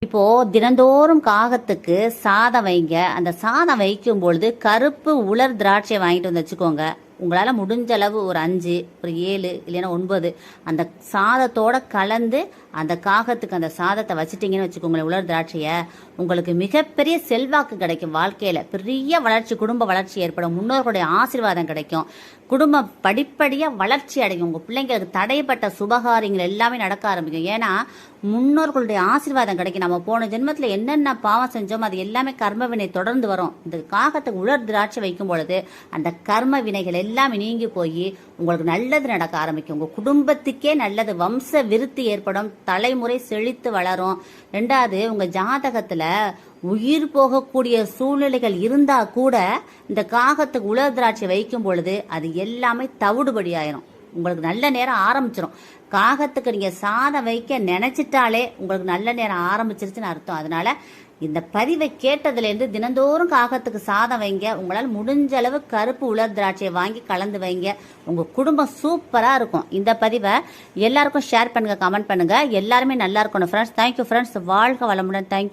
இப்போ தினந்தோறும் காகத்துக்கு சாதம் வைங்க. அந்த சாதம் வைக்கும் பொழுது கருப்பு உலர் திராட்சை வாங்கிட்டு வந்து வச்சுக்கோங்க. உங்களால் முடிஞ்ச அளவு ஒரு 5 ஒரு 7 இல்லைன்னா 9 அந்த சாதத்தோட கலந்து அந்த காகத்துக்கு அந்த சாதத்தை வச்சுட்டிங்கன்னு வச்சுக்கோங்களேன், உலர் திராட்சையை, உங்களுக்கு மிகப்பெரிய செல்வாக்கு கிடைக்கும். வாழ்க்கையில் பெரிய வளர்ச்சி, குடும்ப வளர்ச்சி ஏற்படும். முன்னோர்களுடைய ஆசீர்வாதம் கிடைக்கும். குடும்பம் படிப்படியாக வளர்ச்சி அடையும். உங்கள் பிள்ளைங்களுக்கு தடைப்பட்ட சுபகாரியங்கள் எல்லாமே நடக்க ஆரம்பிக்கும். ஏன்னா முன்னோர்களுடைய ஆசீர்வாதம் கிடைக்கும். நம்ம போன ஜென்மத்தில் என்னென்ன பாவம் செஞ்சோம் அது எல்லாமே கர்ம வினை தொடர்ந்து வரும். இந்த காகத்துக்கு உலர் திராட்சை வைக்கும் பொழுது அந்த கர்ம வினைகள் எல்லாமே நீங்கி போய் உங்களுக்கு நல்லது நடக்க ஆரம்பிக்கும். உங்கள் குடும்பத்துக்கே நல்லது, வம்ச விருத்தி ஏற்படும், தலைமுறை செழித்து வளரும். 2வது, உங்கள் ஜாதகத்தில் உயிர் போகக்கூடிய சூழ்நிலைகள் இருந்தா கூட இந்த காகத்துக்கு உலர் திராட்சை வைக்கும் பொழுது அது எல்லாமே தவிடுபடி ஆயிரும். உங்களுக்கு நல்ல நேரம் ஆரம்பிச்சிடும். காகத்துக்கு நீங்கள் சாதம் வைக்க நினைச்சிட்டாலே உங்களுக்கு நல்ல நேரம் ஆரம்பிச்சிருச்சுன்னு அர்த்தம். அதனால இந்த பதிவை கேட்டதுலேருந்து தினந்தோறும் காகத்துக்கு சாதம் வைங்க. உங்களால் முடிஞ்ச அளவு கருப்பு உலர் திராட்சையை வாங்கி கலந்து வைங்க. உங்கள் குடும்பம் சூப்பராக இருக்கும். இந்த பதிவை எல்லாருக்கும் ஷேர் பண்ணுங்கள், கமெண்ட் பண்ணுங்கள். எல்லாருமே நல்லா இருக்கணும் ஃப்ரெண்ட்ஸ். Thank you friends. வாழ்க வளமுடன். தேங்க்யூ.